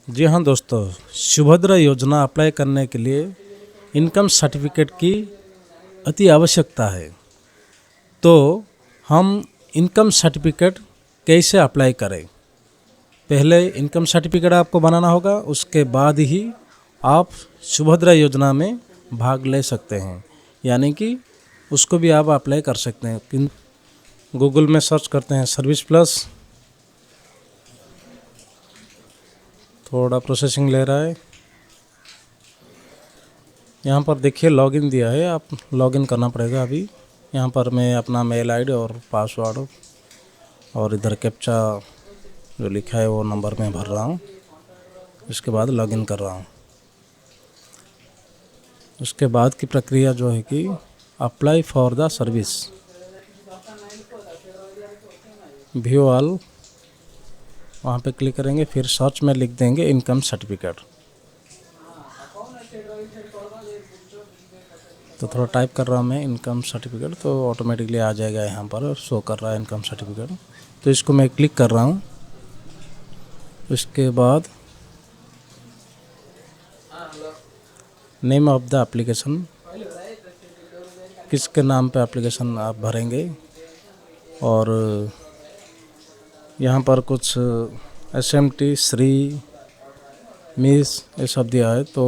जी हाँ दोस्तों, सुभद्रा योजना अप्लाई करने के लिए इनकम सर्टिफिकेट की अति आवश्यकता है। तो हम इनकम सर्टिफिकेट कैसे अप्लाई करें? पहले इनकम सर्टिफिकेट आपको बनाना होगा, उसके बाद ही आप सुभद्रा योजना में भाग ले सकते हैं, यानी कि उसको भी आप अप्लाई कर सकते हैं। गूगल में सर्च करते हैं सर्विस प्लस, थोड़ा प्रोसेसिंग ले रहा है। यहाँ पर देखिए लॉगिन दिया है, आप लॉगिन करना पड़ेगा। अभी यहाँ पर मैं अपना मेल आईडी और पासवर्ड और इधर कैप्चा जो लिखा है वो नंबर में भर रहा हूँ। उसके बाद लॉगिन कर रहा हूँ। उसके बाद की प्रक्रिया जो है कि apply for the service, view all, वहाँ पे क्लिक करेंगे। फिर सर्च में लिख देंगे इनकम सर्टिफिकेट। तो थोड़ा टाइप कर रहा हूँ मैं इनकम सर्टिफिकेट, तो ऑटोमेटिकली आ जाएगा। यहाँ पर शो कर रहा है इनकम सर्टिफिकेट, तो इसको मैं क्लिक कर रहा हूँ। उसके बाद नेम ऑफ द एप्लीकेशन, किसके नाम पे एप्लीकेशन आप भरेंगे, और यहाँ पर कुछ SMT, श्री, मिस ये सब दिया है। तो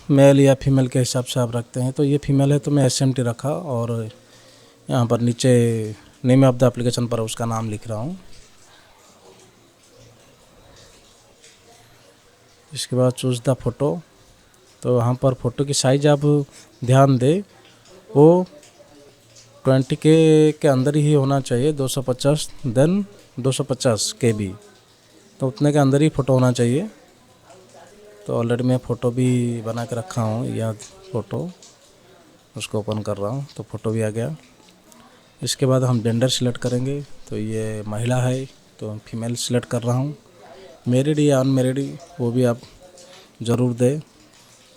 मेल या फीमेल के हिसाब से आप रखते हैं। तो ये फीमेल है तो मैं SMT रखा, और यहाँ पर नीचे नेम ऑफ द एप्लीकेशन पर उसका नाम लिख रहा हूँ। इसके बाद चूज़ द फ़ोटो, तो यहाँ पर फ़ोटो की साइज़ आप ध्यान दें, वो 20K के अंदर ही होना चाहिए। 250 देन 250 KB, तो उतने के अंदर ही फ़ोटो होना चाहिए। तो ऑलरेडी मैं फ़ोटो भी बना के रखा हूँ, याद फ़ोटो, उसको ओपन कर रहा हूँ। तो फ़ोटो भी आ गया। इसके बाद हम जेंडर सिलेक्ट करेंगे। तो ये महिला है तो फीमेल सिलेक्ट कर रहा हूँ। मैरिड या अनमैरिड वो भी आप ज़रूर दें।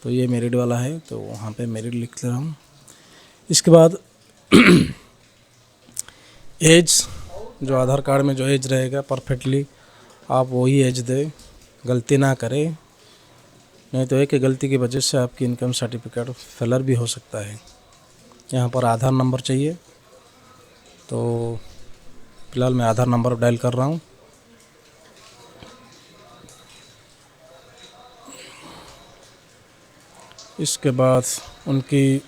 तो ये मैरिड वाला है तो वहाँ पे मैरिड लिख ले रहा हूँ। इसके बाद एज, जो आधार कार्ड में जो एज रहेगा परफेक्टली आप वही एज दें, गलती ना करें, नहीं तो एक गलती की वजह से आपकी इनकम सर्टिफिकेट फेलर भी हो सकता है। यहाँ पर आधार नंबर चाहिए, तो फिलहाल मैं आधार नंबर डायल कर रहा हूँ। इसके बाद उनकी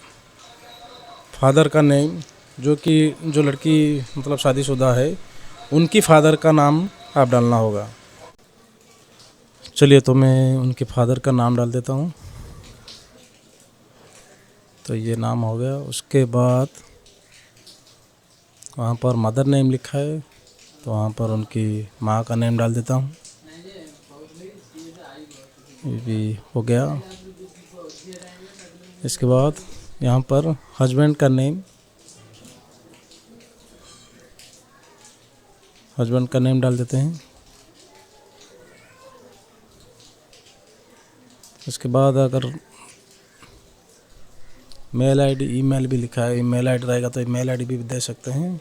फादर का नेम, जो लड़की मतलब शादीशुदा है उनकी फादर का नाम आप डालना होगा। चलिए तो मैं उनके फादर का नाम डाल देता हूँ। तो ये नाम हो गया। उसके बाद वहाँ पर मदर नेम लिखा है, तो वहाँ पर उनकी माँ का नेम डाल देता हूँ। ये भी हो गया। इसके बाद यहाँ पर हस्बैंड का नेम, डाल देते हैं। इसके बाद अगर मेल आईडी, ईमेल भी लिखा है, ईमेल आईडी रहेगा तो ईमेल आईडी भी दे सकते हैं।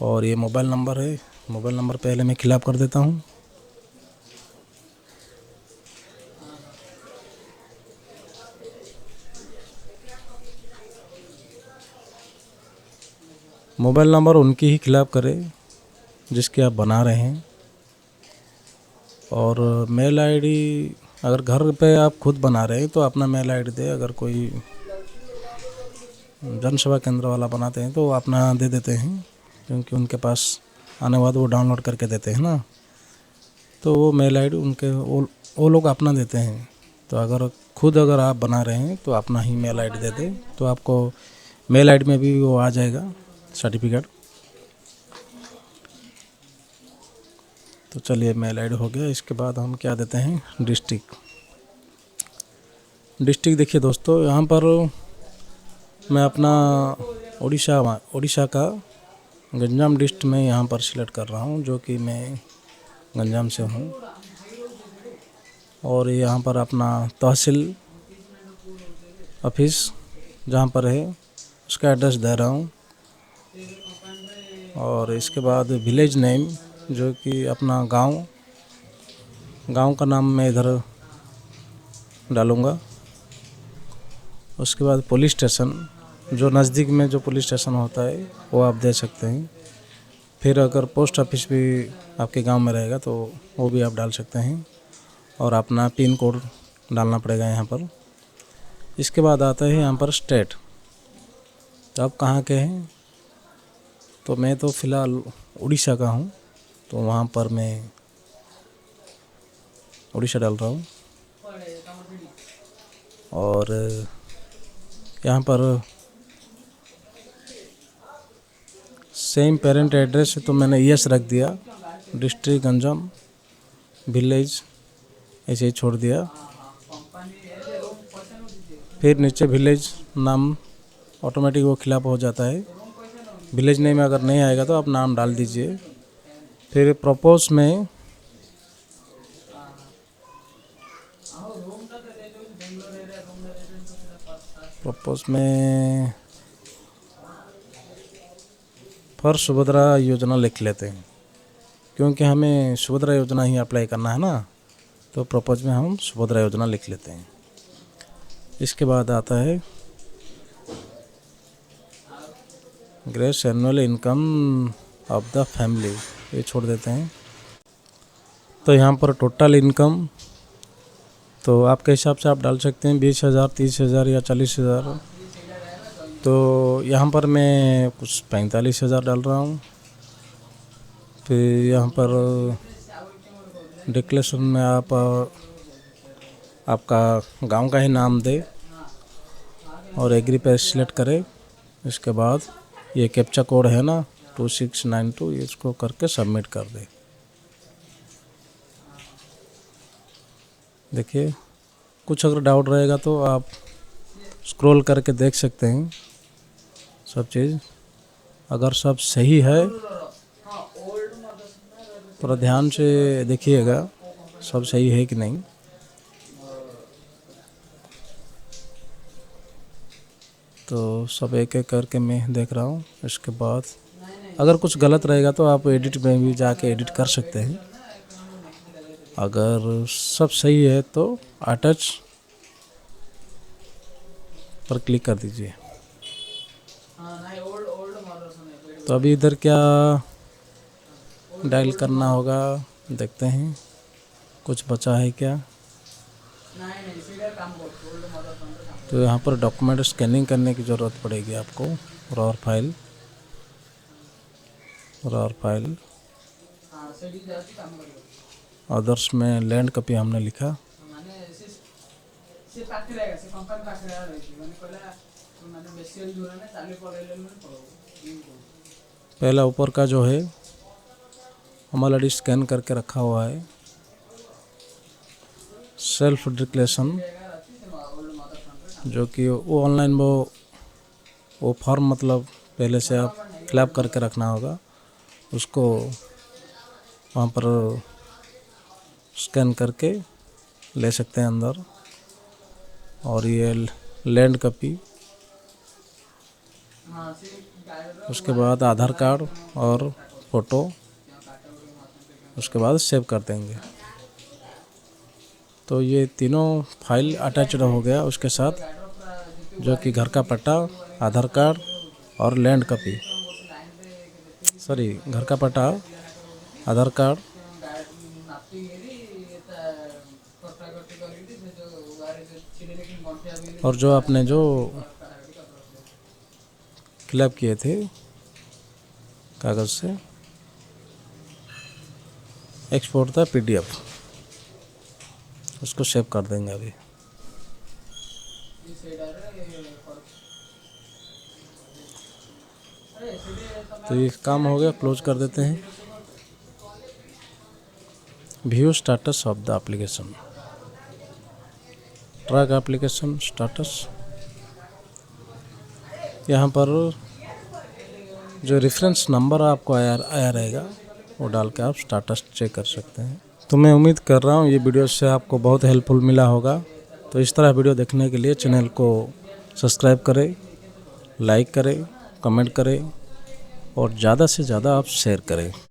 और ये मोबाइल नंबर है, मोबाइल नंबर पहले मैं फिलअप कर देता हूँ। मोबाइल नंबर उनकी ही फिलअप करें जिसकी आप बना रहे हैं। और मेल आईडी अगर घर पे आप खुद बना रहे हैं तो अपना मेल आईडी दे। अगर कोई जन सेवा केंद्र वाला बनाते हैं तो अपना दे देते हैं, क्योंकि उनके पास आने बाद वो डाउनलोड करके देते हैं ना, तो वो मेल आईडी उनके वो लोग अपना देते हैं। तो अगर आप बना रहे हैं तो अपना ही मेल आईडी दे दें, तो आपको मेल आईडी में भी वो आ जाएगा सर्टिफिकेट। तो चलिए मेल आईडी हो गया। इसके बाद हम क्या देते हैं, डिस्ट्रिक्ट देखिए दोस्तों, यहाँ पर मैं अपना उड़ीसा का गंजाम डिस्ट्रिक्ट में यहाँ पर सिलेक्ट कर रहा हूँ, जो कि मैं गंजाम से हूँ। और यहाँ पर अपना तहसील ऑफिस जहाँ पर है उसका एड्रेस दे रहा हूँ। और इसके बाद विलेज नेम जो कि अपना गांव का नाम मैं इधर डालूँगा। उसके बाद पुलिस स्टेशन, जो नज़दीक में जो पुलिस स्टेशन होता है वो आप दे सकते हैं। फिर अगर पोस्ट ऑफिस भी आपके गांव में रहेगा तो वो भी आप डाल सकते हैं, और अपना पिन कोड डालना पड़ेगा यहाँ पर। इसके बाद आता है यहाँ पर स्टेट। तो आप कहाँ के हैं? तो मैं तो फ़िलहाल उड़ीसा का हूँ, तो वहाँ पर मैं उड़ीसा डाल रहा हूँ। और यहाँ पर सेम पेरेंट एड्रेस है तो मैंने यस रख दिया। डिस्ट्रिक्ट गंजम, विलेज ऐसे ही छोड़ दिया। फिर नीचे विलेज नाम ऑटोमेटिक वो फिलअप हो जाता है। विलेज नेम अगर नहीं आएगा तो आप नाम डाल दीजिए। फिर प्रपोज में फॉर सुभद्रा योजना लिख लेते हैं, क्योंकि हमें सुभद्रा योजना ही अप्लाई करना है ना, तो प्रपोज में हम सुभद्रा योजना लिख लेते हैं। इसके बाद आता है grace annual income of the family, ये छोड़ देते हैं। तो यहाँ पर टोटल इनकम तो आपके हिसाब से आप डाल सकते हैं 20,000, 30,000 या 40,000। तो यहाँ पर मैं कुछ 45,000 डाल रहा हूँ। फिर यहाँ पर डिक्लेरेशन में आप आपका गांव का ही नाम दे और एग्री पे सिलेक्ट करें। इसके बाद ये कैप्चा कोड है ना 2692, इसको करके सबमिट कर दे। देखिए, कुछ अगर डाउट रहेगा तो आप स्क्रॉल करके देख सकते हैं सब चीज़। अगर सब सही है थोड़ा ध्यान से देखिएगा सब सही है कि नहीं। तो सब एक एक करके मैं देख रहा हूँ। इसके बाद अगर कुछ गलत रहेगा तो आप एडिट में भी जाके एडिट कर सकते हैं। अगर सब सही है तो अटैच पर क्लिक कर दीजिए। तो अभी इधर क्या डायल करना होगा देखते हैं, कुछ बचा है क्या। तो यहाँ पर डॉक्यूमेंट स्कैनिंग करने की ज़रूरत पड़ेगी आपको। रॉर फाइल अदर्स में लैंड कॉपी हमने लिखा। पहला ऊपर का जो है हमारा स्कैन करके रखा हुआ है। सेल्फ डिक्लेरेशन, जो कि वो ऑनलाइन वो फॉर्म मतलब पहले से आप फिलअप करके रखना होगा, उसको वहाँ पर स्कैन करके ले सकते हैं अंदर। और ये लैंड कॉपी, उसके बाद आधार कार्ड और फ़ोटो, उसके बाद सेव कर देंगे। तो ये तीनों फाइल अटैच्ड हो गया उसके साथ, जो कि घर का पट्टा, आधार कार्ड और लैंड कॉपी। घर का पट्टा, आधार कार्ड और जो आपने जो फिलअप किए थे कागज़ से, एक्सपोर्ट था PDF, उसको सेव कर देंगे अभी। तो ये काम हो गया, क्लोज कर देते हैं। View status of the application, track application status. यहाँ पर जो रेफरेंस नंबर आपको आया रहेगा वो डाल के आप स्टेटस चेक कर सकते हैं। तो मैं उम्मीद कर रहा हूँ ये वीडियो से आपको बहुत हेल्पफुल मिला होगा। तो इस तरह वीडियो देखने के लिए चैनल को सब्सक्राइब करें, लाइक करें, कमेंट करें और ज़्यादा से ज़्यादा आप शेयर करें।